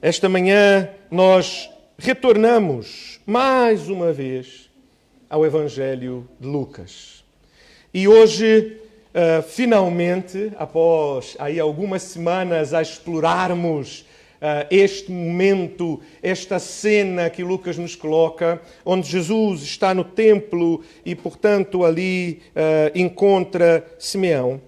Esta manhã nós retornamos mais uma vez ao Evangelho de Lucas. E hoje, finalmente, após aí algumas semanas a explorarmos este momento, esta cena que Lucas nos coloca, onde Jesus está no templo e, portanto, ali encontra Simeão.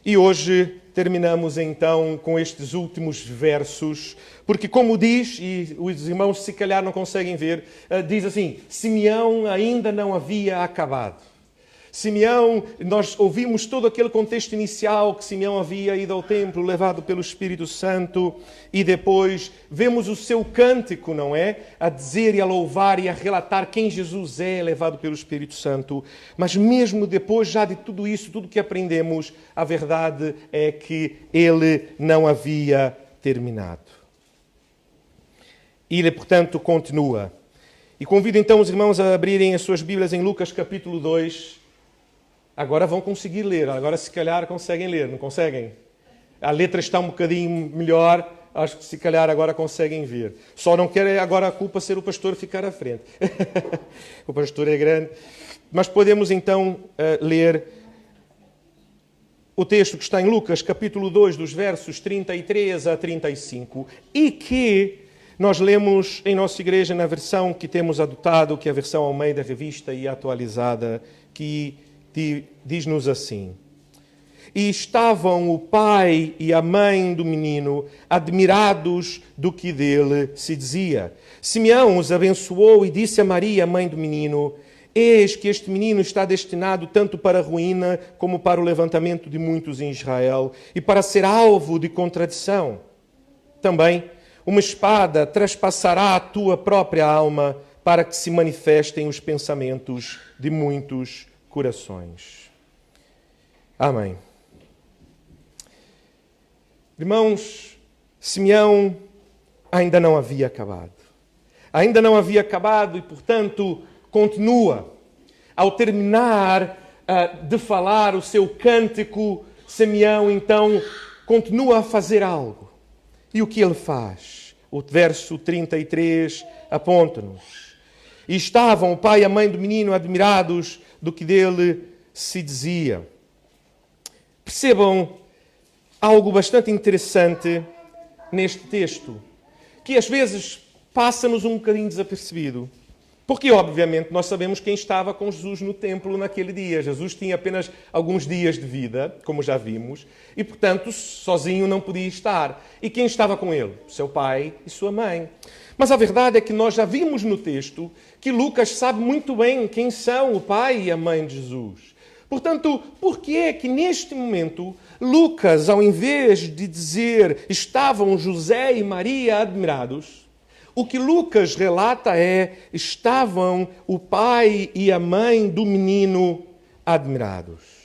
E hoje terminamos então com estes últimos versos, porque como diz, e os irmãos se calhar não conseguem ver, diz assim, Simeão ainda não havia acabado. Simeão, nós ouvimos todo aquele contexto inicial que Simeão havia ido ao templo, levado pelo Espírito Santo, e depois vemos o seu cântico, não é? A dizer e a louvar e a relatar quem Jesus é, levado pelo Espírito Santo. Mas mesmo depois já de tudo isso, tudo que aprendemos, a verdade é que ele não havia terminado. E ele, portanto, continua. E convido então os irmãos a abrirem as suas Bíblias em Lucas capítulo 2. Agora vão conseguir ler, agora se calhar conseguem ler, não conseguem? A letra está um bocadinho melhor, acho que se calhar agora conseguem ver. Só não quer agora a culpa ser o pastor ficar à frente. O pastor é grande. Mas podemos então ler o texto que está em Lucas, capítulo 2, dos versos 33 a 35, e que nós lemos em nossa igreja na versão que temos adotado, que é a versão Almeida Revista e Atualizada, que diz-nos assim: E estavam o pai e a mãe do menino admirados do que dele se dizia. Simeão os abençoou e disse a Maria, mãe do menino: Eis que este menino está destinado tanto para a ruína como para o levantamento de muitos em Israel e para ser alvo de contradição. Também uma espada traspassará a tua própria alma para que se manifestem os pensamentos de muitos corações. Amém. Irmãos, Simeão ainda não havia acabado. Ainda não havia acabado e, portanto, continua. Ao terminar de falar o seu cântico, Simeão, então, continua a fazer algo. E o que ele faz? O verso 33 aponta-nos. E estavam o pai e a mãe do menino admirados do que dele se dizia. Percebam algo bastante interessante neste texto, que às vezes passa-nos um bocadinho desapercebido. Porque, obviamente, nós sabemos quem estava com Jesus no templo naquele dia. Jesus tinha apenas alguns dias de vida, como já vimos, e, portanto, sozinho não podia estar. E quem estava com ele? Seu pai e sua mãe. Mas a verdade é que nós já vimos no texto que Lucas sabe muito bem quem são o pai e a mãe de Jesus. Portanto, por que é que neste momento Lucas, ao invés de dizer estavam José e Maria admirados, o que Lucas relata é estavam o pai e a mãe do menino admirados.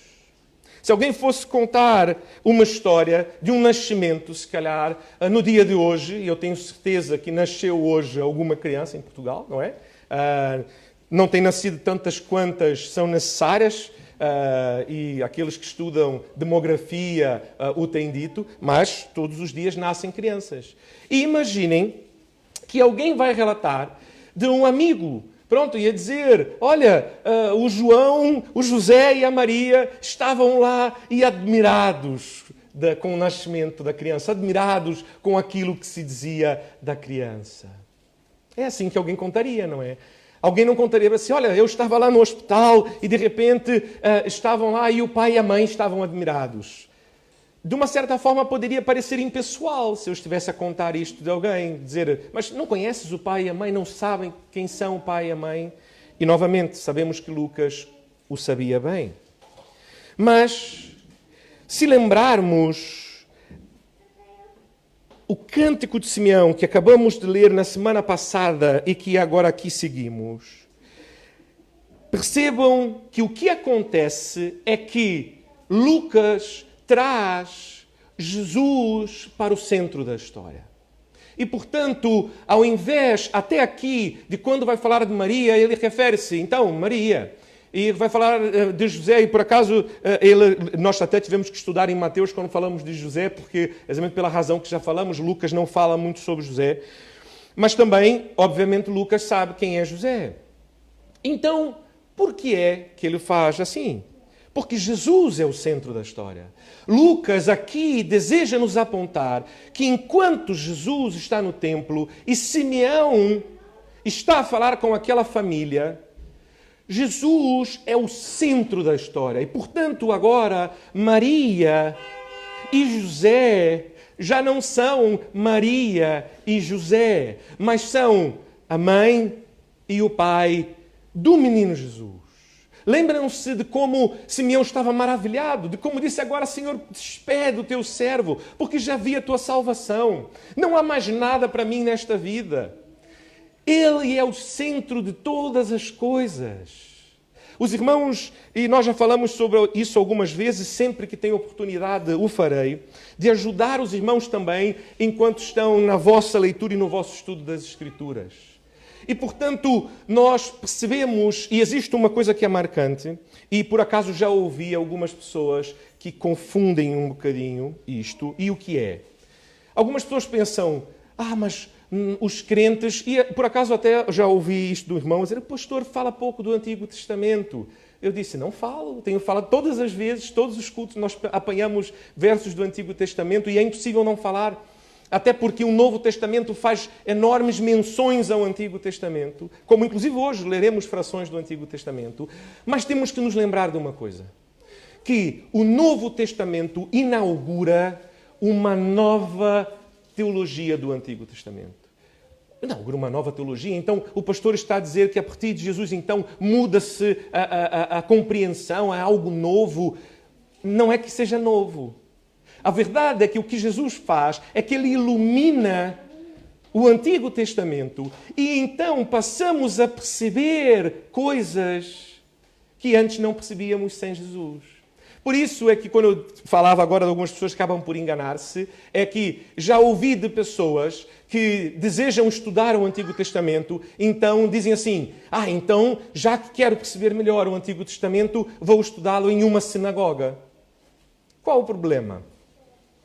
Se alguém fosse contar uma história de um nascimento, se calhar, no dia de hoje, e eu tenho certeza que nasceu hoje alguma criança em Portugal, não é? Não tem nascido tantas quantas são necessárias, e aqueles que estudam demografia o têm dito, mas todos os dias nascem crianças. E imaginem que alguém vai relatar de um amigo, pronto, ia dizer, olha, o João, o José e a Maria estavam lá e admirados com o nascimento da criança, admirados com aquilo que se dizia da criança. É assim que alguém contaria, não é? Alguém não contaria assim, olha, eu estava lá no hospital e de repente estavam lá e o pai e a mãe estavam admirados. De uma certa forma poderia parecer impessoal se eu estivesse a contar isto de alguém, dizer, mas não conheces o pai e a mãe, não sabem quem são o pai e a mãe? E novamente, sabemos que Lucas o sabia bem. Mas, se lembrarmos o cântico de Simeão que acabamos de ler na semana passada e que agora aqui seguimos, percebam que o que acontece é que Lucas traz Jesus para o centro da história. E, portanto, ao invés, até aqui, de quando vai falar de Maria, ele refere-se, então, Maria, E vai falar de José, e por acaso nós até tivemos que estudar em Mateus quando falamos de José, porque, exatamente pela razão que já falamos, Lucas não fala muito sobre José. Mas também, obviamente, Lucas sabe quem é José. Então, por que é que ele faz assim? Porque Jesus é o centro da história. Lucas aqui deseja nos apontar que enquanto Jesus está no templo e Simeão está a falar com aquela família, Jesus é o centro da história. E, portanto, agora, Maria e José já não são Maria e José, mas são a mãe e o pai do menino Jesus. Lembram-se de como Simeão estava maravilhado, de como disse agora, Senhor, despede o teu servo, porque já vi a tua salvação. Não há mais nada para mim nesta vida. Ele é o centro de todas as coisas. Os irmãos, e nós já falamos sobre isso algumas vezes, sempre que tenho oportunidade o farei, de ajudar os irmãos também enquanto estão na vossa leitura e no vosso estudo das Escrituras. E, portanto, nós percebemos, e existe uma coisa que é marcante, e por acaso já ouvi algumas pessoas que confundem um bocadinho isto, e o que é? Algumas pessoas pensam, mas os crentes, e por acaso até já ouvi isto do irmão, dizer, pastor, fala pouco do Antigo Testamento. Eu disse, não falo, tenho falado todas as vezes, todos os cultos nós apanhamos versos do Antigo Testamento e é impossível não falar. Até porque o Novo Testamento faz enormes menções ao Antigo Testamento, como inclusive hoje leremos frações do Antigo Testamento, mas temos que nos lembrar de uma coisa, que o Novo Testamento inaugura uma nova teologia do Antigo Testamento. Inaugura uma nova teologia, então o pastor está a dizer que a partir de Jesus então muda-se a compreensão, é algo novo. Não é que seja novo. A verdade é que o que Jesus faz é que ele ilumina o Antigo Testamento e então passamos a perceber coisas que antes não percebíamos sem Jesus. Por isso é que quando eu falava agora de algumas pessoas que acabam por enganar-se, é que já ouvi de pessoas que desejam estudar o Antigo Testamento, então dizem assim, então já que quero perceber melhor o Antigo Testamento, vou estudá-lo em uma sinagoga. Qual o problema?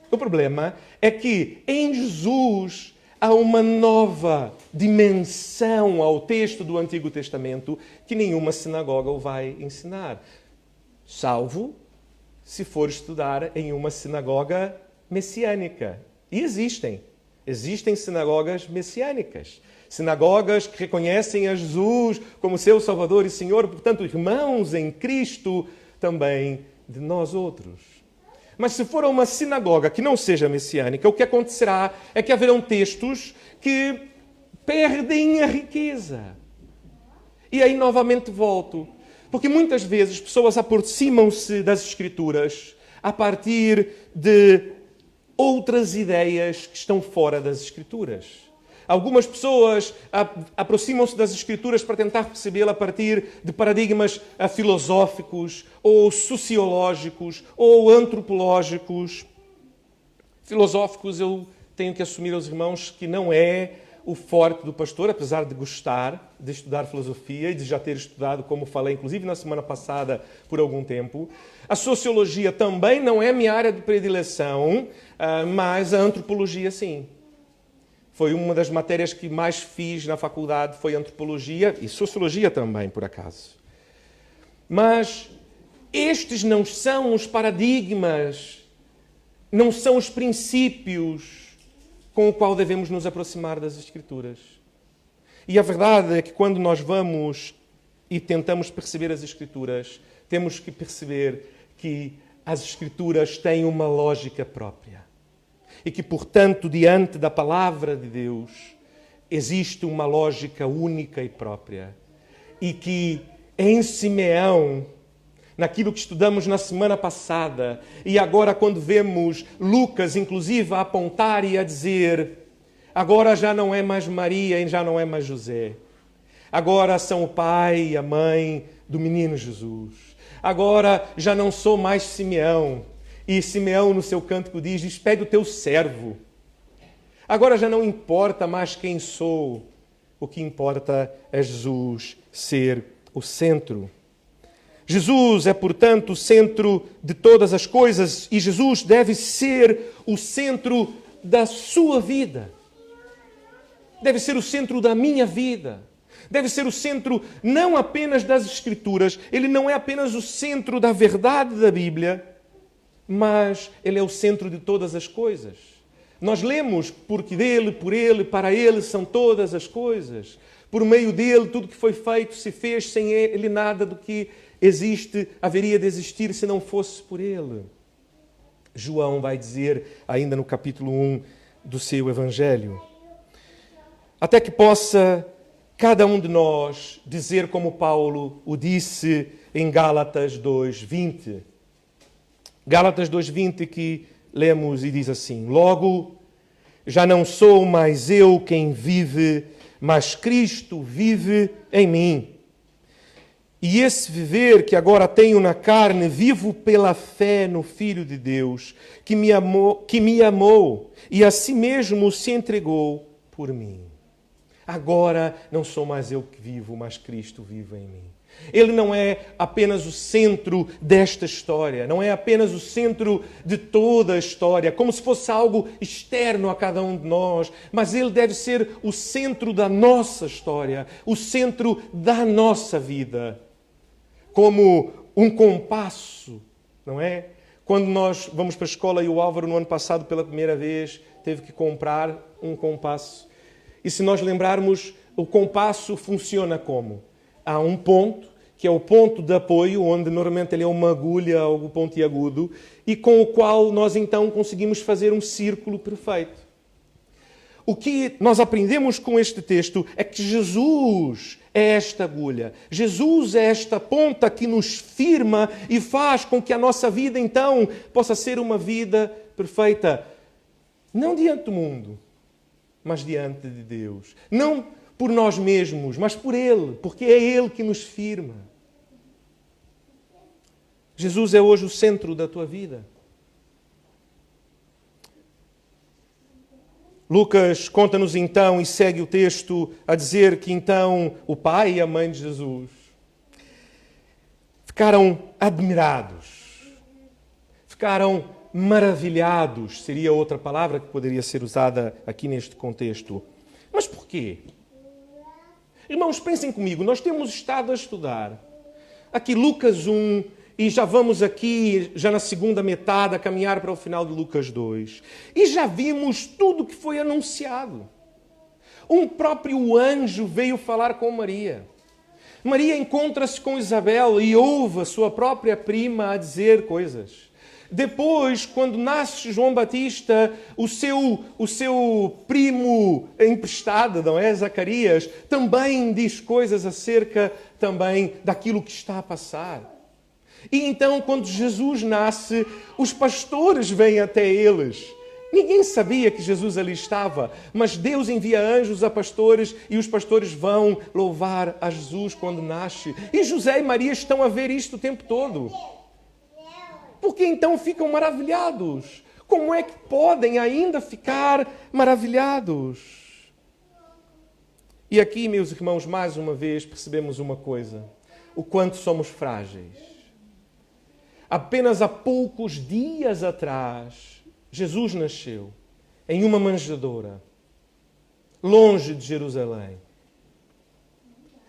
O problema é que em Jesus há uma nova dimensão ao texto do Antigo Testamento que nenhuma sinagoga o vai ensinar. Salvo se for estudar em uma sinagoga messiânica. E existem. Existem sinagogas messiânicas. Sinagogas que reconhecem a Jesus como seu Salvador e Senhor, portanto, irmãos em Cristo também de nós outros. Mas se for uma sinagoga que não seja messiânica, o que acontecerá é que haverão textos que perdem a riqueza. E aí novamente volto. Porque muitas vezes pessoas aproximam-se das Escrituras a partir de outras ideias que estão fora das Escrituras. Algumas pessoas aproximam-se das Escrituras para tentar percebê-la a partir de paradigmas filosóficos, ou sociológicos, ou antropológicos. Filosóficos, eu tenho que assumir aos irmãos que não é o forte do pastor, apesar de gostar de estudar filosofia e de já ter estudado, como falei, inclusive na semana passada, por algum tempo. A sociologia também não é minha área de predileção, mas a antropologia sim. Foi uma das matérias que mais fiz na faculdade, foi antropologia e sociologia também, por acaso. Mas estes não são os paradigmas, não são os princípios com o qual devemos nos aproximar das Escrituras. E a verdade é que quando nós vamos e tentamos perceber as Escrituras, temos que perceber que as Escrituras têm uma lógica própria. E que, portanto, diante da palavra de Deus, existe uma lógica única e própria. E que em Simeão, naquilo que estudamos na semana passada, e agora quando vemos Lucas, inclusive, a apontar e a dizer, agora já não é mais Maria e já não é mais José. Agora são o pai e a mãe do menino Jesus. Agora já não sou mais Simeão. E Simeão, no seu cântico, diz, despede o teu servo. Agora já não importa mais quem sou. O que importa é Jesus ser o centro. Jesus é, portanto, o centro de todas as coisas e Jesus deve ser o centro da sua vida. Deve ser o centro da minha vida. Deve ser o centro não apenas das Escrituras, ele não é apenas o centro da verdade da Bíblia, mas ele é o centro de todas as coisas. Nós lemos, porque dele, por ele, para ele são todas as coisas. Por meio dele, tudo que foi feito se fez, sem ele nada do que existe haveria de existir se não fosse por ele. João vai dizer, ainda no capítulo 1 do seu Evangelho, até que possa cada um de nós dizer como Paulo o disse em Gálatas 2:20. Gálatas 2:20 que lemos e diz assim: logo, já não sou mais eu quem vive, mas Cristo vive em mim. E esse viver que agora tenho na carne, vivo pela fé no Filho de Deus, que me amou e a si mesmo se entregou por mim. Agora não sou mais eu que vivo, mas Cristo vive em mim. Ele não é apenas o centro desta história, não é apenas o centro de toda a história, como se fosse algo externo a cada um de nós, mas ele deve ser o centro da nossa história, o centro da nossa vida. Como um compasso, não é? Quando nós vamos para a escola e o Álvaro, no ano passado, pela primeira vez, teve que comprar um compasso. E se nós lembrarmos, o compasso funciona como? Há um ponto, que é o ponto de apoio, onde normalmente ele é uma agulha, algo pontiagudo, e com o qual nós então conseguimos fazer um círculo perfeito. O que nós aprendemos com este texto é que Jesus é esta agulha. Jesus é esta ponta que nos firma e faz com que a nossa vida então possa ser uma vida perfeita. Não diante do mundo, mas diante de Deus. Não por nós mesmos, mas por Ele, porque é Ele que nos firma. Jesus é hoje o centro da tua vida. Lucas conta-nos então, e segue o texto a dizer que então o pai e a mãe de Jesus ficaram admirados, ficaram maravilhados, seria outra palavra que poderia ser usada aqui neste contexto. Mas porquê? Irmãos, pensem comigo, nós temos estado a estudar aqui Lucas 1, e já vamos aqui, já na segunda metade, a caminhar para o final de Lucas 2. E já vimos tudo o que foi anunciado. Um próprio anjo veio falar com Maria. Maria encontra-se com Isabel e ouve a sua própria prima a dizer coisas. Depois, quando nasce João Batista, o seu primo emprestado, não é? Zacarias, também diz coisas acerca também daquilo que está a passar. E então, quando Jesus nasce, os pastores vêm até eles. Ninguém sabia que Jesus ali estava, mas Deus envia anjos a pastores e os pastores vão louvar a Jesus quando nasce. E José e Maria estão a ver isto o tempo todo. Porque então ficam maravilhados. Como é que podem ainda ficar maravilhados? E aqui, meus irmãos, mais uma vez percebemos uma coisa: o quanto somos frágeis. Apenas há poucos dias atrás, Jesus nasceu em uma manjedoura, longe de Jerusalém.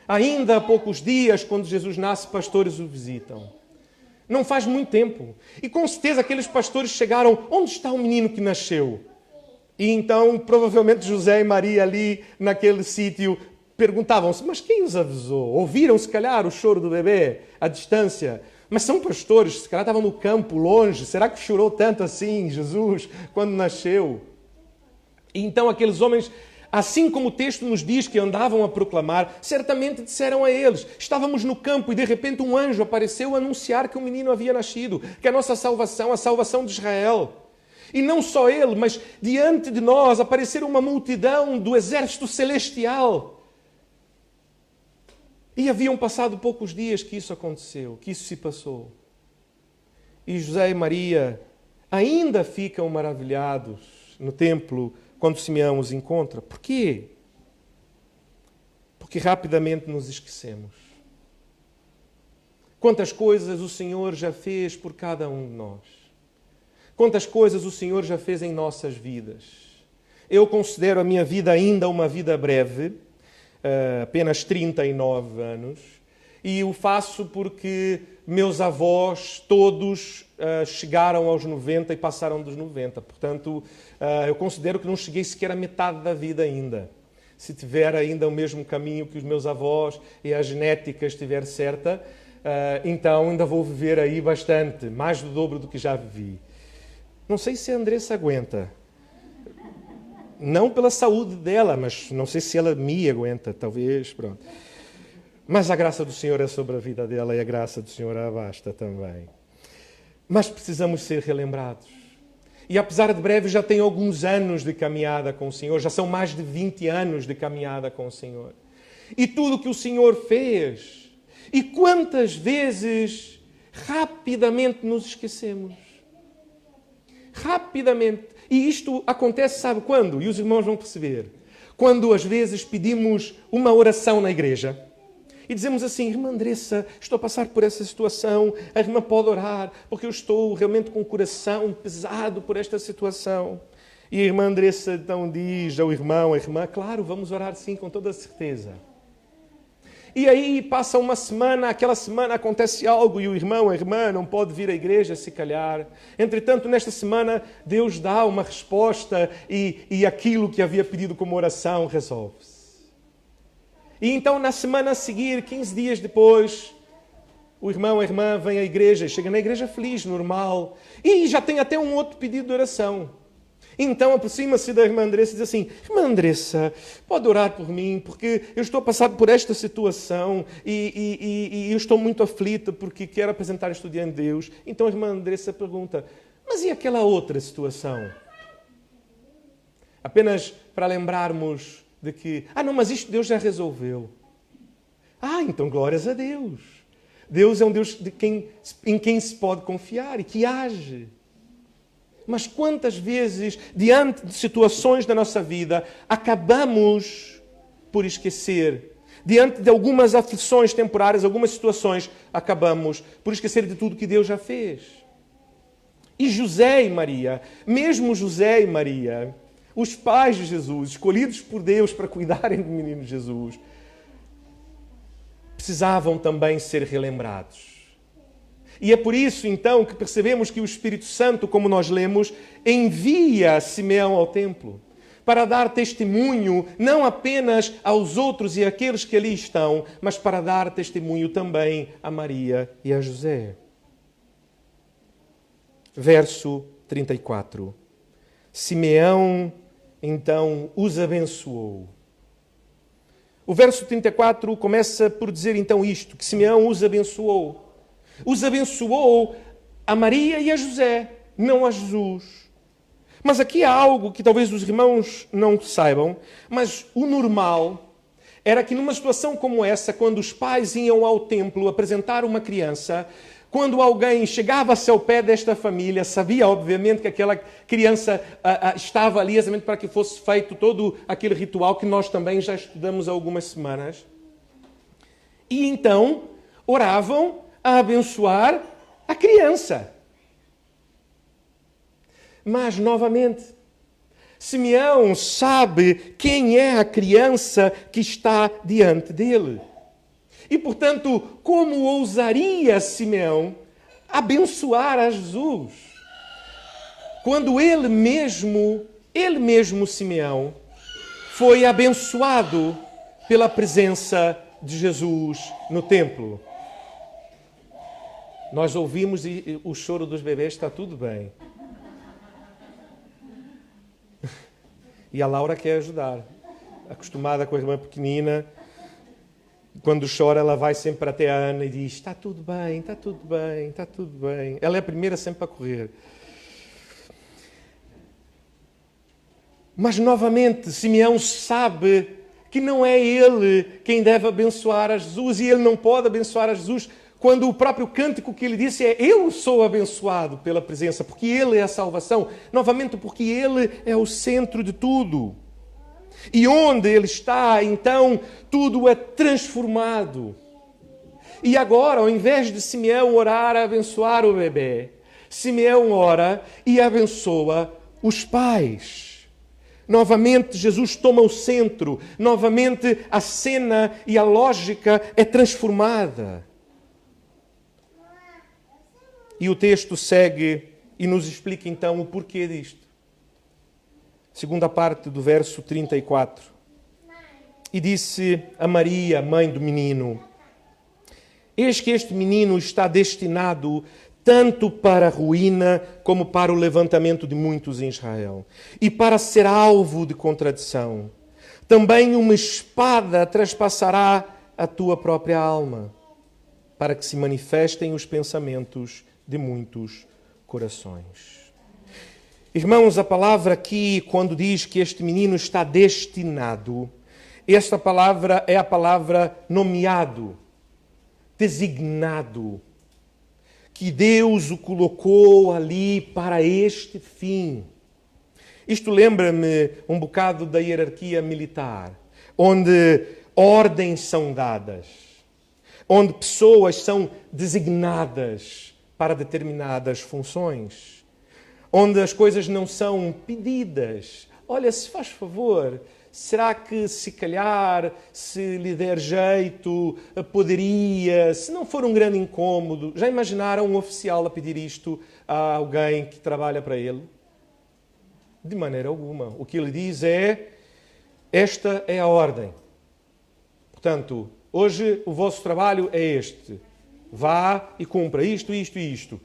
Ainda há poucos dias, quando Jesus nasce, pastores o visitam. Não faz muito tempo. E com certeza aqueles pastores chegaram: onde está o menino que nasceu? E então, provavelmente, José e Maria ali naquele sítio perguntavam-se: mas quem os avisou? Ouviram, se calhar, o choro do bebê à distância? Mas são pastores, se calhar estavam no campo, longe. Será que chorou tanto assim Jesus quando nasceu? E então aqueles homens, assim como o texto nos diz que andavam a proclamar, certamente disseram a eles: estávamos no campo e de repente um anjo apareceu a anunciar que um menino havia nascido, que a nossa salvação, a salvação de Israel. E não só ele, mas diante de nós apareceram uma multidão do exército celestial. E haviam passado poucos dias que isso aconteceu, que isso se passou. E José e Maria ainda ficam maravilhados no templo quando Simeão os encontra. Por quê? Porque rapidamente nos esquecemos. Quantas coisas o Senhor já fez por cada um de nós. Quantas coisas o Senhor já fez em nossas vidas. Eu considero a minha vida ainda uma vida breve, apenas 39 anos, e o faço porque meus avós todos chegaram aos 90 e passaram dos 90. Portanto, eu considero que não cheguei sequer à metade da vida ainda. Se tiver ainda o mesmo caminho que os meus avós e a genética estiver certa, então ainda vou viver aí bastante, mais do dobro do que já vivi. Não sei se a Andressa aguenta. Não pela saúde dela, mas não sei se ela me aguenta, talvez, pronto. Mas a graça do Senhor é sobre a vida dela e a graça do Senhor a basta também. Mas precisamos ser relembrados. E apesar de breve, já tenho alguns anos de caminhada com o Senhor, já são mais de 20 anos de caminhada com o Senhor. E tudo o que o Senhor fez, e quantas vezes rapidamente nos esquecemos. Rapidamente. E isto acontece, sabe quando? E os irmãos vão perceber. Quando às vezes pedimos uma oração na igreja e dizemos assim: irmã Andressa, estou a passar por essa situação, a irmã pode orar, porque eu estou realmente com o coração pesado por esta situação. E a irmã Andressa então diz ao irmão, à irmã: claro, vamos orar sim, com toda a certeza. E aí passa uma semana, aquela semana acontece algo e o irmão, a irmã não pode vir à igreja se calhar. Entretanto, nesta semana, Deus dá uma resposta e aquilo que havia pedido como oração resolve-se. E então, na semana a seguir, 15 dias depois, o irmão, a irmã vem à igreja, chega na igreja feliz, normal, e já tem até um outro pedido de oração. Então aproxima-se da irmã Andressa e diz assim: irmã Andressa, pode orar por mim, porque eu estou a passar por esta situação e eu estou muito aflita porque quero apresentar isto diante de Deus. Então a irmã Andressa pergunta: mas e aquela outra situação? Apenas para lembrarmos de que, não, mas isto Deus já resolveu. Então glórias a Deus. Deus é um Deus em quem se pode confiar e que age. Mas quantas vezes, diante de situações da nossa vida, acabamos por esquecer. Diante de algumas aflições temporárias, algumas situações, acabamos por esquecer de tudo que Deus já fez. E José e Maria, mesmo José e Maria, os pais de Jesus, escolhidos por Deus para cuidarem do menino Jesus, precisavam também ser relembrados. E é por isso, então, que percebemos que o Espírito Santo, como nós lemos, envia Simeão ao templo para dar testemunho não apenas aos outros e àqueles que ali estão, mas para dar testemunho também a Maria e a José. Verso 34. Simeão, então, os abençoou. O verso 34 começa por dizer, então, isto, que Simeão os abençoou. Os abençoou a Maria e a José, não a Jesus. Mas aqui há algo que talvez os irmãos não saibam, mas o normal era que numa situação como essa, quando os pais iam ao templo apresentar uma criança, quando alguém chegava-se ao pé desta família, sabia obviamente que aquela criança estava ali exatamente para que fosse feito todo aquele ritual que nós também já estudamos há algumas semanas. E então oravam a abençoar a criança. Mas, novamente, Simeão sabe quem é a criança que está diante dele. E, portanto, como ousaria Simeão abençoar a Jesus? Quando ele mesmo, Simeão, foi abençoado pela presença de Jesus no templo. Nós ouvimos o choro dos bebês, está tudo bem. E a Laura quer ajudar. Acostumada com a irmã pequenina, quando chora ela vai sempre até a Ana e diz: está tudo bem, está tudo bem, está tudo bem. Ela é a primeira sempre a correr. Mas novamente, Simeão sabe que não é ele quem deve abençoar a Jesus e ele não pode abençoar a Jesus quando o próprio cântico que ele disse é: eu sou abençoado pela presença, porque ele é a salvação. Novamente, porque ele é o centro de tudo. E onde ele está, então, tudo é transformado. E agora, ao invés de Simeão orar a abençoar o bebê, Simeão ora e abençoa os pais. Novamente, Jesus toma o centro. Novamente, a cena e a lógica é transformada. E o texto segue e nos explica então o porquê disto. Segunda parte do verso 34. E disse a Maria, mãe do menino: eis que este menino está destinado tanto para a ruína como para o levantamento de muitos em Israel, e para ser alvo de contradição. Também uma espada traspassará a tua própria alma, para que se manifestem os pensamentos de muitos corações. Irmãos, a palavra aqui, quando diz que este menino está destinado, esta palavra é a palavra nomeado, designado, que Deus o colocou ali para este fim. Isto lembra-me um bocado da hierarquia militar, onde ordens são dadas, onde pessoas são designadas para determinadas funções, onde as coisas não são pedidas. Olha, se faz favor, será que se calhar, se lhe der jeito, poderia, se não for um grande incômodo? Já imaginaram um oficial a pedir isto a alguém que trabalha para ele? De maneira alguma. O que ele diz é: esta é a ordem. Portanto, hoje o vosso trabalho é este. Vá e cumpra isto, isto e isto.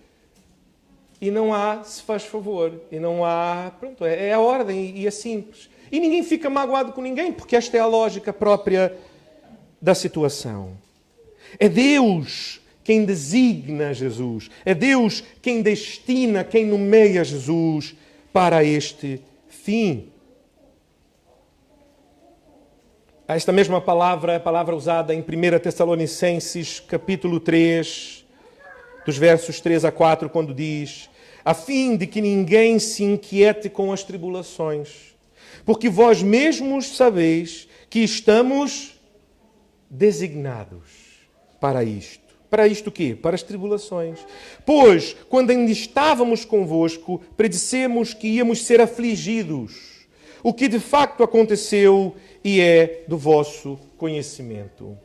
E não há, se faz favor, e não há, pronto, é a ordem e é simples. E ninguém fica magoado com ninguém, porque esta é a lógica própria da situação. É Deus quem designa Jesus. É Deus quem destina, quem nomeia Jesus para este fim. Esta mesma palavra é a palavra usada em 1 Tessalonicenses, capítulo 3, dos versos 3 a 4, quando diz: a fim de que ninguém se inquiete com as tribulações, porque vós mesmos sabeis que estamos designados para isto. Para isto o quê? Para as tribulações. Pois, quando ainda estávamos convosco, predissemos que íamos ser afligidos, o que de facto aconteceu e é do vosso conhecimento.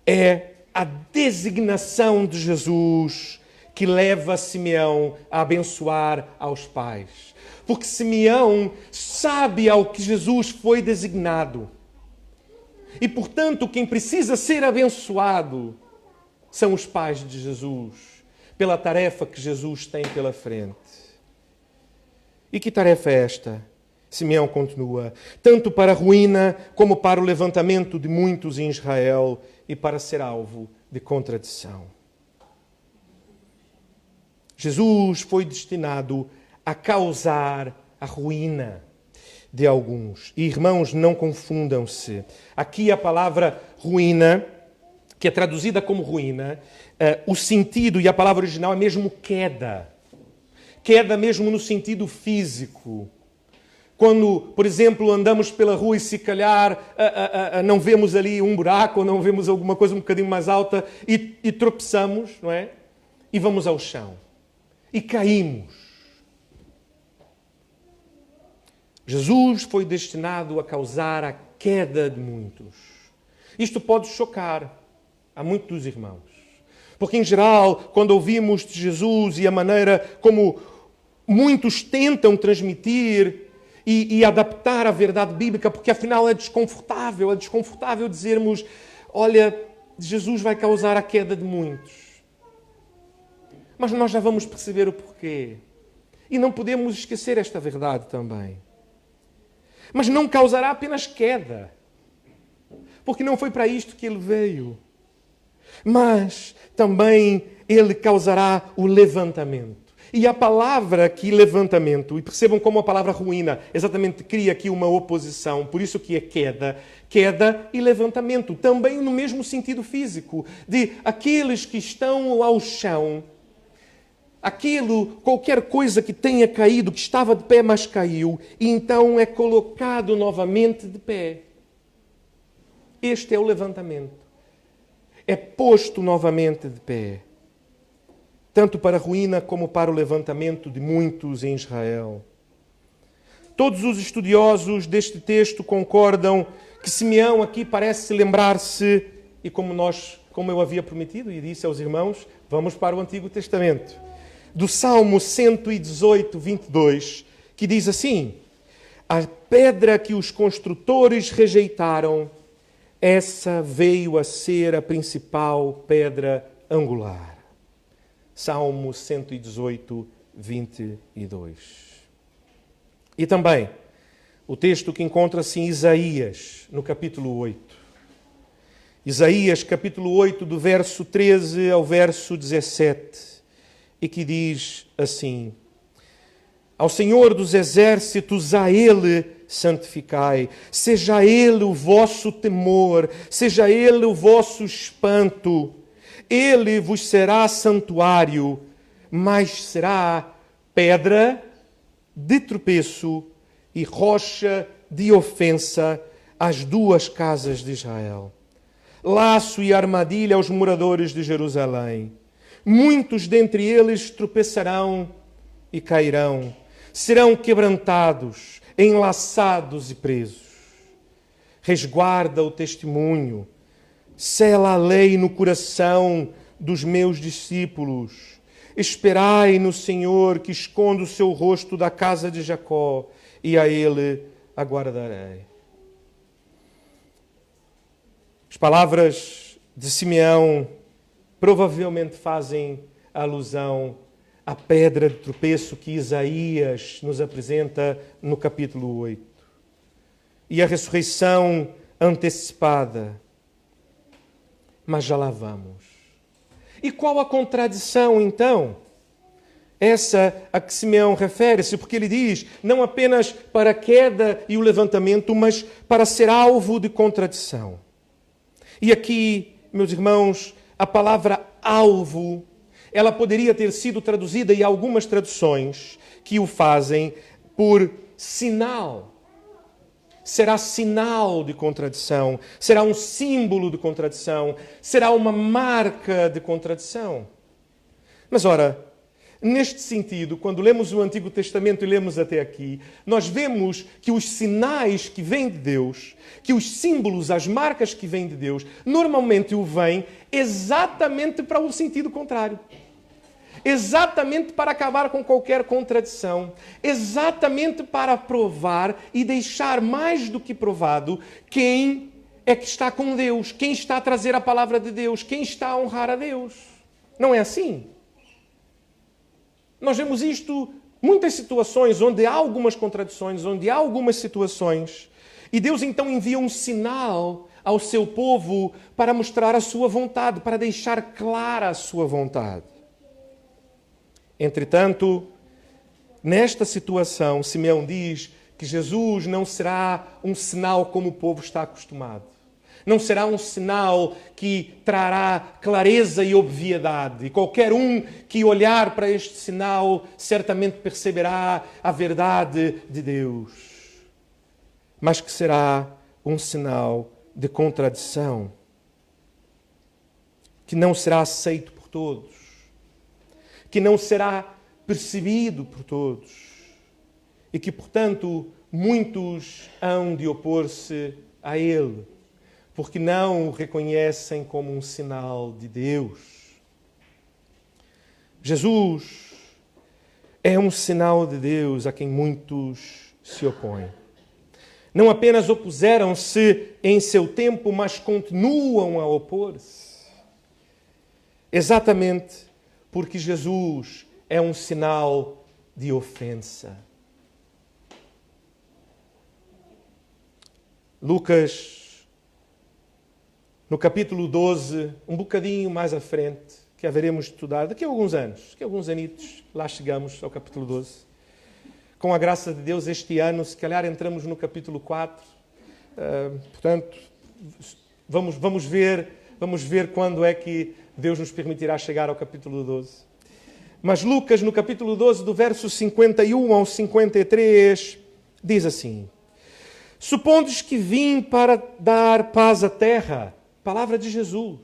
É a designação de Jesus que leva Simeão a abençoar aos pais. Porque Simeão sabe ao que Jesus foi designado. E, portanto, quem precisa ser abençoado são os pais de Jesus, pela tarefa que Jesus tem pela frente. E que tarefa é esta? Simeão continua: tanto para a ruína como para o levantamento de muitos em Israel e para ser alvo de contradição. Jesus foi destinado a causar a ruína de alguns. E, irmãos, não confundam-se. Aqui a palavra ruína, que é traduzida como ruína, o sentido e a palavra original é mesmo queda. Queda mesmo no sentido físico. Quando, por exemplo, andamos pela rua e se calhar não vemos ali um buraco ou não vemos alguma coisa um bocadinho mais alta e tropeçamos, não é? E vamos ao chão. E caímos. Jesus foi destinado a causar a queda de muitos. Isto pode chocar a muitos dos irmãos. Porque, em geral, quando ouvimos de Jesus e a maneira como muitos tentam transmitir e adaptar a verdade bíblica, porque afinal é desconfortável dizermos: olha, Jesus vai causar a queda de muitos. Mas nós já vamos perceber o porquê. E não podemos esquecer esta verdade também. Mas não causará apenas queda, porque não foi para isto que ele veio. Mas também ele causará o levantamento. E a palavra aqui, levantamento, e percebam como a palavra ruína exatamente cria aqui uma oposição, por isso que é queda e levantamento, também no mesmo sentido físico, de aqueles que estão ao chão, qualquer coisa que tenha caído, que estava de pé, mas caiu, e então é colocado novamente de pé. Este é o levantamento. é posto novamente de pé, tanto para a ruína como para o levantamento de muitos em Israel. Todos os estudiosos deste texto concordam que Simeão aqui parece lembrar-se, e como eu havia prometido e disse aos irmãos, vamos para o Antigo Testamento, do Salmo 118, 22, que diz assim: a pedra que os construtores rejeitaram, essa veio a ser a principal pedra angular. Salmo 118, 22. E também o texto que encontra-se em Isaías, no capítulo 8. Isaías, capítulo 8, do verso 13 ao verso 17, e que diz assim: ao Senhor dos exércitos, a Ele santificai, seja Ele o vosso temor, seja Ele o vosso espanto. Ele vos será santuário, mas será pedra de tropeço e rocha de ofensa às duas casas de Israel. Laço e armadilha aos moradores de Jerusalém. Muitos dentre eles tropeçarão e cairão. Serão quebrantados, enlaçados e presos. Resguarda o testemunho, sela a lei no coração dos meus discípulos. Esperai no Senhor, que esconde o seu rosto da casa de Jacó, e a Ele aguardarei. As palavras de Simeão provavelmente fazem alusão à pedra de tropeço que Isaías nos apresenta no capítulo 8. E a ressurreição antecipada. Mas já lá vamos. E qual a contradição, então? Essa a que Simeão refere-se, porque ele diz, não apenas para a queda e o levantamento, mas para ser alvo de contradição. E aqui, meus irmãos, a palavra alvo, ela poderia ter sido traduzida em algumas traduções que o fazem por sinal. Será sinal de contradição, será um símbolo de contradição, será uma marca de contradição. Mas ora, neste sentido, quando lemos o Antigo Testamento e lemos até aqui, nós vemos que os sinais que vêm de Deus, que os símbolos, as marcas que vêm de Deus, normalmente o vêm exatamente para o sentido contrário. Exatamente para acabar com qualquer contradição, exatamente para provar e deixar mais do que provado quem é que está com Deus, quem está a trazer a palavra de Deus, quem está a honrar a Deus. Não é assim? Nós vemos isto muitas situações onde há algumas contradições, onde há algumas situações, e Deus então envia um sinal ao seu povo para mostrar a sua vontade, para deixar clara a sua vontade. Entretanto, nesta situação, Simeão diz que Jesus não será um sinal como o povo está acostumado. Não será um sinal que trará clareza e obviedade. E qualquer um que olhar para este sinal certamente perceberá a verdade de Deus. Mas que será um sinal de contradição, que não será aceito por todos, que não será percebido por todos e que, portanto, muitos hão de opor-se a ele, porque não o reconhecem como um sinal de Deus. Jesus é um sinal de Deus a quem muitos se opõem. Não apenas opuseram-se em seu tempo, mas continuam a opor-se. Exatamente porque Jesus é um sinal de ofensa. Lucas, no capítulo 12, um bocadinho mais à frente, que haveremos de estudar daqui a alguns anos, daqui a alguns anitos, lá chegamos ao capítulo 12. Com a graça de Deus, este ano, se calhar entramos no capítulo 4. Portanto, vamos ver quando é que Deus nos permitirá chegar ao capítulo 12. Mas Lucas, no capítulo 12, do verso 51 ao 53, diz assim: supondes que vim para dar paz à terra, palavra de Jesus,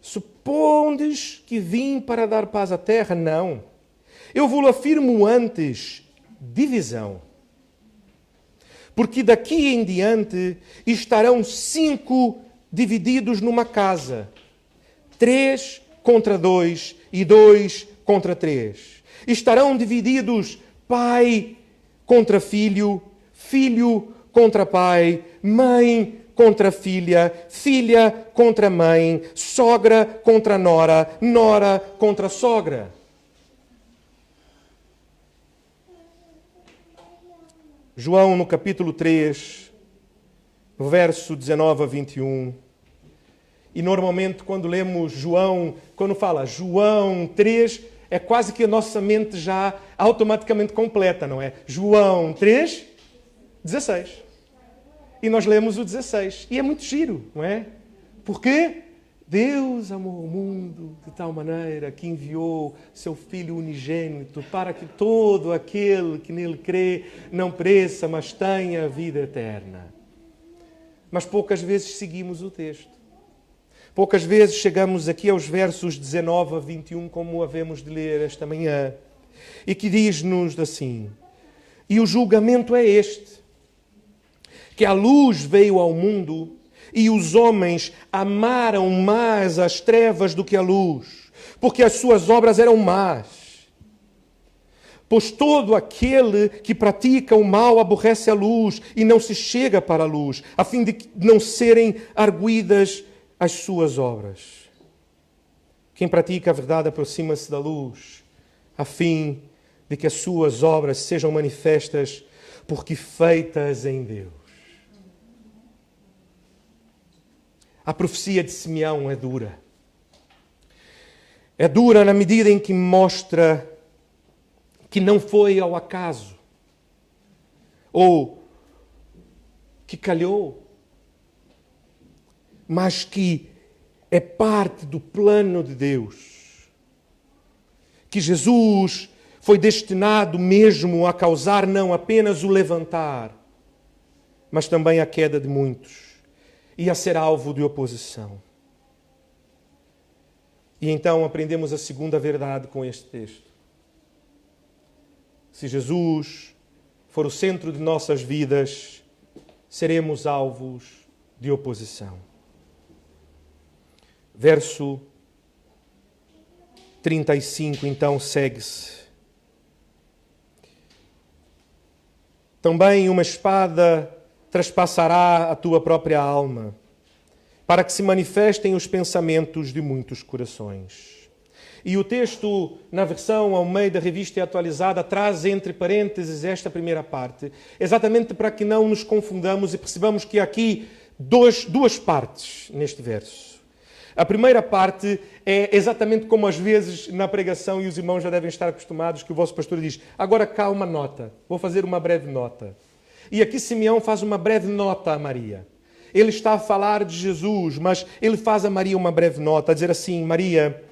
Supondes que vim para dar paz à terra? Não. Eu vos afirmo antes, divisão. Porque daqui em diante estarão 5 divididos numa casa. 3 contra 2 e 2 contra 3. Estarão divididos pai contra filho, filho contra pai, mãe contra filha, filha contra mãe, sogra contra nora, nora contra sogra. João, no capítulo 3, no verso 19 a 21. E normalmente quando lemos João, quando fala João 3, é quase que a nossa mente já automaticamente completa, não é? João 3, 16. E nós lemos o 16. E é muito giro, não é? Porque Deus amou o mundo de tal maneira que enviou seu Filho unigênito para que todo aquele que nele crê não pereça, mas tenha a vida eterna. Mas poucas vezes seguimos o texto. Poucas vezes chegamos aqui aos versos 19 a 21, como havemos de ler esta manhã, e que diz-nos assim: e o julgamento é este, que a luz veio ao mundo e os homens amaram mais as trevas do que a luz, porque as suas obras eram más. Pois todo aquele que pratica o mal aborrece a luz e não se chega para a luz, a fim de não serem arguidas as suas obras. Quem pratica a verdade aproxima-se da luz, a fim de que as suas obras sejam manifestas, porque feitas em Deus. A profecia de Simeão é dura. É dura na medida em que mostra que não foi ao acaso, ou que calhou, mas que é parte do plano de Deus. Que Jesus foi destinado mesmo a causar não apenas o levantar, mas também a queda de muitos e a ser alvo de oposição. E então aprendemos a segunda verdade com este texto. Se Jesus for o centro de nossas vidas, seremos alvos de oposição. Verso 35, então, segue-se. Também uma espada traspassará a tua própria alma, para que se manifestem os pensamentos de muitos corações. E o texto, na versão Almeida Revista e Atualizada, traz entre parênteses esta primeira parte, exatamente para que não nos confundamos e percebamos que há aqui duas partes neste verso. A primeira parte é exatamente como às vezes na pregação, e os irmãos já devem estar acostumados, que o vosso pastor diz: agora cá uma nota, vou fazer uma breve nota. E aqui Simeão faz uma breve nota a Maria. Ele está a falar de Jesus, mas ele faz a Maria uma breve nota, a dizer assim: Maria,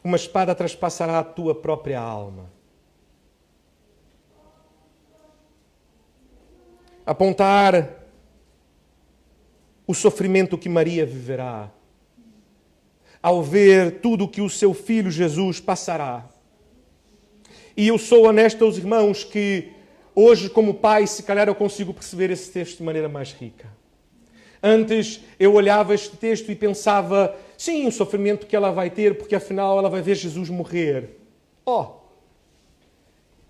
uma espada traspassará a tua própria alma. Apontar o sofrimento que Maria viverá ao ver tudo o que o seu filho Jesus passará. E eu sou honesto aos irmãos que hoje, como pai, se calhar eu consigo perceber esse texto de maneira mais rica. Antes eu olhava este texto e pensava, sim, o sofrimento que ela vai ter, porque afinal ela vai ver Jesus morrer.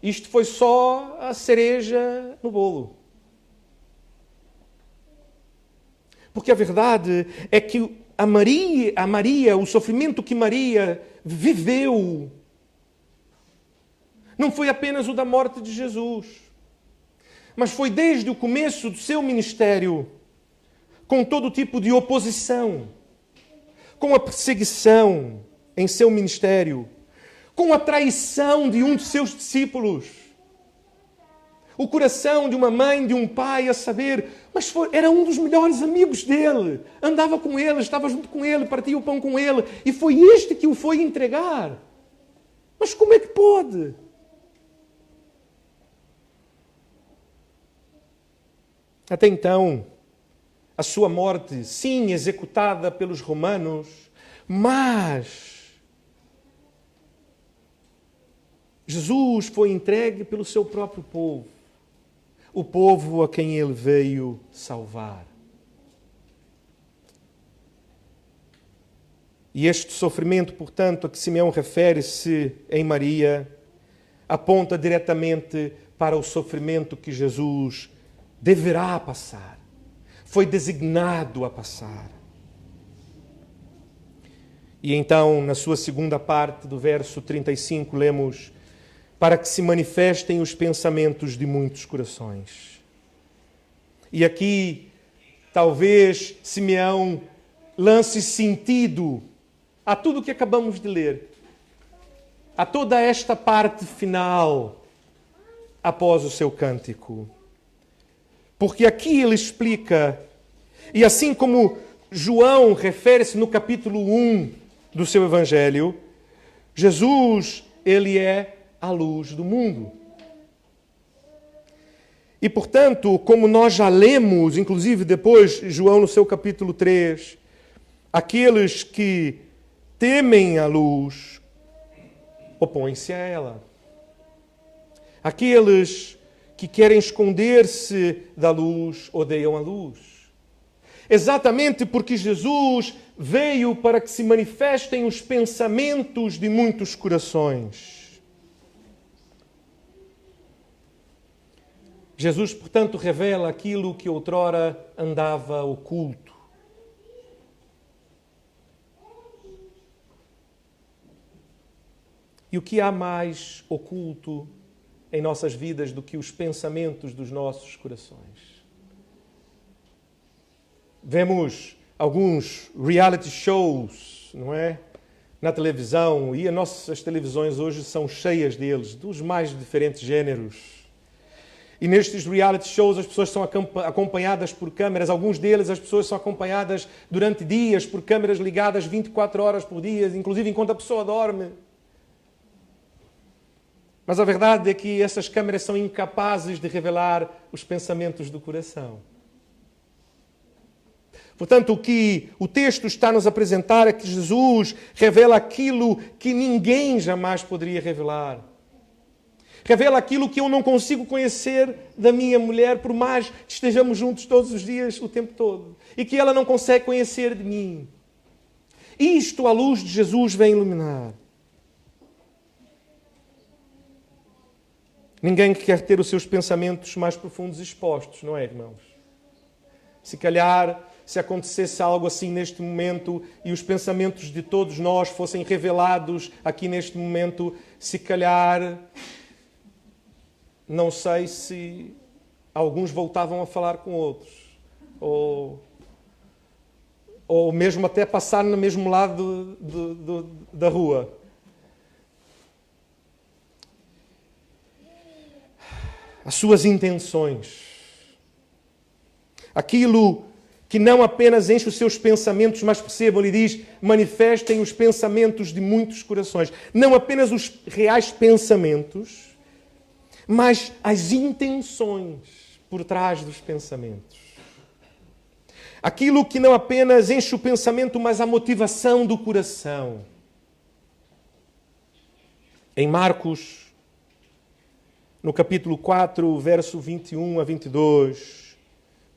Isto foi só a cereja no bolo. Porque a verdade é que a Maria, o sofrimento que Maria viveu, não foi apenas o da morte de Jesus, mas foi desde o começo do seu ministério, com todo tipo de oposição, com a perseguição em seu ministério, com a traição de um de seus discípulos, o coração de uma mãe, de um pai, a saber, mas era um dos melhores amigos dele, andava com ele, estava junto com ele, partia o pão com ele, e foi este que o foi entregar. Mas como é que pode? Até então, a sua morte, sim, executada pelos romanos, Mas Jesus foi entregue pelo seu próprio povo, o povo a quem ele veio salvar. E este sofrimento, portanto, a que Simeão refere-se em Maria, aponta diretamente para o sofrimento que Jesus deverá passar. Foi designado a passar. E então, na sua segunda parte do verso 35, lemos: para que se manifestem os pensamentos de muitos corações. E aqui, talvez, Simeão lance sentido a tudo o que acabamos de ler, a toda esta parte final após o seu cântico. Porque aqui ele explica, e assim como João refere-se no capítulo 1 do seu Evangelho, Jesus, ele é a luz do mundo. E, portanto, como nós já lemos, inclusive depois, João no seu capítulo 3, aqueles que temem a luz opõem-se a ela. Aqueles que querem esconder-se da luz odeiam a luz. Exatamente porque Jesus veio para que se manifestem os pensamentos de muitos corações. Jesus, portanto, revela aquilo que outrora andava oculto. E o que há mais oculto em nossas vidas do que os pensamentos dos nossos corações? Vemos alguns reality shows, não é? Na televisão, e as nossas televisões hoje são cheias deles, dos mais diferentes géneros. E nestes reality shows as pessoas são acompanhadas por câmeras. Alguns deles as pessoas são acompanhadas durante dias por câmeras ligadas 24 horas por dia, inclusive enquanto a pessoa dorme. Mas a verdade é que essas câmeras são incapazes de revelar os pensamentos do coração. Portanto, o que o texto está a nos apresentar é que Jesus revela aquilo que ninguém jamais poderia revelar. Revela aquilo que eu não consigo conhecer da minha mulher, por mais que estejamos juntos todos os dias, o tempo todo. E que ela não consegue conhecer de mim. Isto a luz de Jesus vem iluminar. Ninguém quer ter os seus pensamentos mais profundos expostos, não é, irmãos? Se calhar, se acontecesse algo assim neste momento e os pensamentos de todos nós fossem revelados aqui neste momento, se calhar, não sei se alguns voltavam a falar com outros. Ou mesmo até passar no mesmo lado da rua. As suas intenções. Aquilo que não apenas enche os seus pensamentos, mas percebam, ele diz, manifestem os pensamentos de muitos corações. Não apenas os reais pensamentos, mas as intenções por trás dos pensamentos. Aquilo que não apenas enche o pensamento, mas a motivação do coração. Em Marcos, no capítulo 4, verso 21 a 22,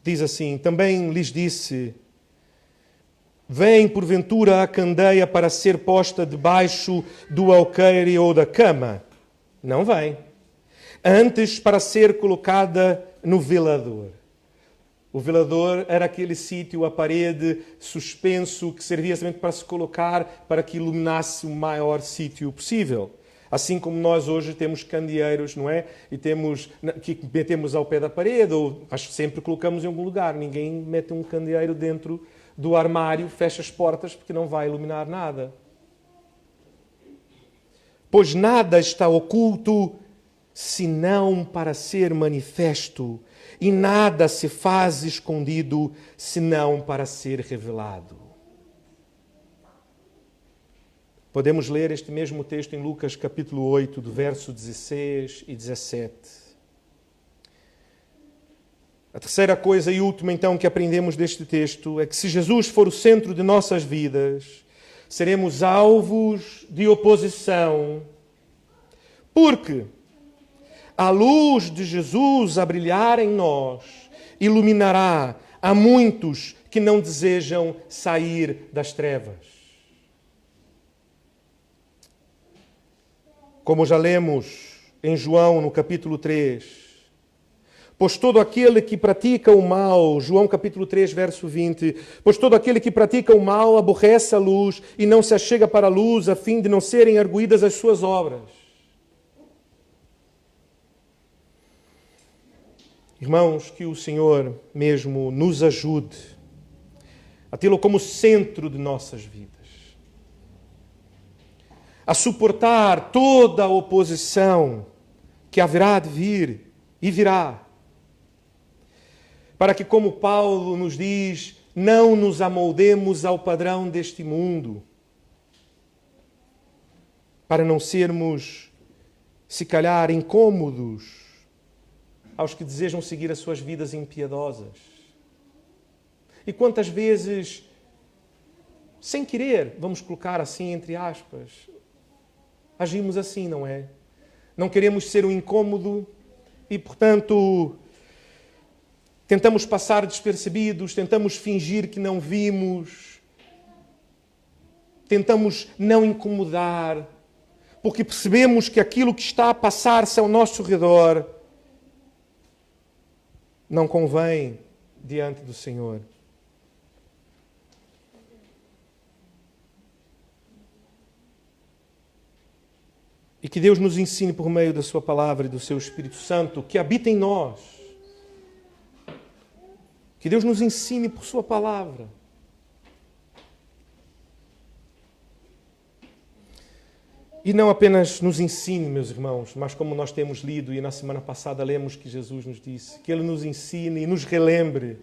diz assim: também lhes disse: vem porventura a candeia para ser posta debaixo do alqueire ou da cama? Não vem. Antes para ser colocada no velador. O velador era aquele sítio, a parede, suspenso, que servia somente para se colocar, para que iluminasse o maior sítio possível. Assim como nós hoje temos candeeiros, não é? E temos, que metemos ao pé da parede, ou sempre colocamos em algum lugar. Ninguém mete um candeeiro dentro do armário, fecha as portas, porque não vai iluminar nada. Pois nada está oculto, senão para ser manifesto, e nada se faz escondido, senão para ser revelado. Podemos ler este mesmo texto em Lucas capítulo 8, do verso 16 e 17. A terceira coisa e última, então, que aprendemos deste texto é que se Jesus for o centro de nossas vidas, seremos alvos de oposição, porque a luz de Jesus a brilhar em nós iluminará a muitos que não desejam sair das trevas. Como já lemos em João, no capítulo 3, pois todo aquele que pratica o mal, João capítulo 3, verso 20, pois todo aquele que pratica o mal aborrece a luz e não se achega para a luz, a fim de não serem arguídas as suas obras. Irmãos, que o Senhor mesmo nos ajude a tê-lo como centro de nossas vidas, a suportar toda a oposição que haverá de vir e virá, para que, como Paulo nos diz, não nos amoldemos ao padrão deste mundo, para não sermos, se calhar, incômodos aos que desejam seguir as suas vidas impiedosas. E quantas vezes, sem querer, vamos colocar assim entre aspas, agimos assim, não é? Não queremos ser um incômodo e, portanto, tentamos passar despercebidos, tentamos fingir que não vimos, tentamos não incomodar, porque percebemos que aquilo que está a passar-se ao nosso redor não convém diante do Senhor. E que Deus nos ensine por meio da Sua Palavra e do Seu Espírito Santo, que habita em nós. Que Deus nos ensine por Sua Palavra. E não apenas nos ensine, meus irmãos, mas como nós temos lido e na semana passada lemos que Jesus nos disse, que Ele nos ensine e nos relembre.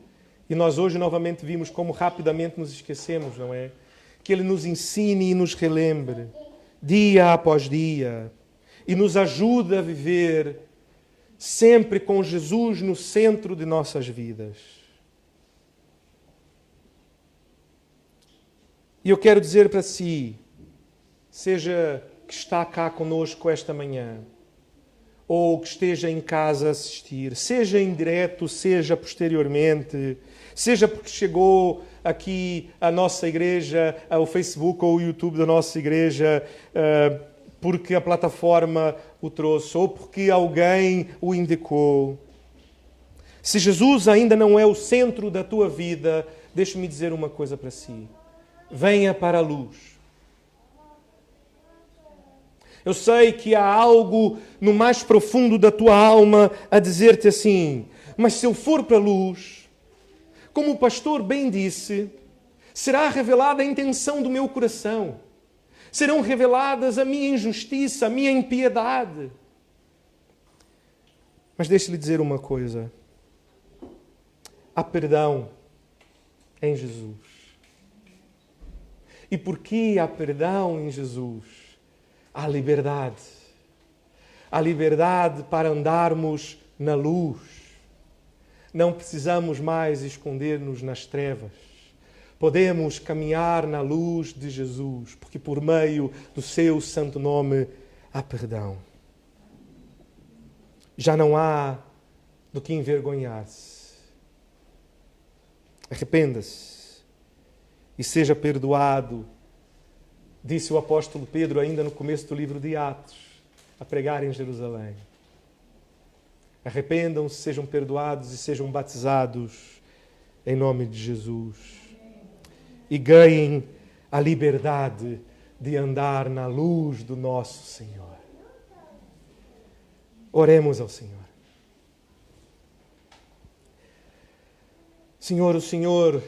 E nós hoje novamente vimos como rapidamente nos esquecemos, não é? Que Ele nos ensine e nos relembre, dia após dia, e nos ajude a viver sempre com Jesus no centro de nossas vidas. E eu quero dizer para si, seja que está cá conosco esta manhã, ou que esteja em casa a assistir, seja em direto, seja posteriormente, seja porque chegou aqui à nossa igreja, ao Facebook ou ao YouTube da nossa igreja, porque a plataforma o trouxe, ou porque alguém o indicou. Se Jesus ainda não é o centro da tua vida, deixa-me dizer uma coisa para si. Venha para a luz. Eu sei que há algo no mais profundo da tua alma a dizer-te assim, mas se eu for para a luz, como o pastor bem disse, será revelada a intenção do meu coração. Serão reveladas a minha injustiça, a minha impiedade. Mas deixe-lhe dizer uma coisa. Há perdão em Jesus. E porque há perdão em Jesus, há liberdade. Há liberdade para andarmos na luz. Não precisamos mais esconder-nos nas trevas. Podemos caminhar na luz de Jesus, porque por meio do seu santo nome há perdão. Já não há do que envergonhar-se. Arrependa-se e seja perdoado, disse o apóstolo Pedro ainda no começo do livro de Atos, a pregar em Jerusalém. Arrependam-se, sejam perdoados e sejam batizados em nome de Jesus. E ganhem a liberdade de andar na luz do nosso Senhor. Oremos ao Senhor. Senhor, o Senhor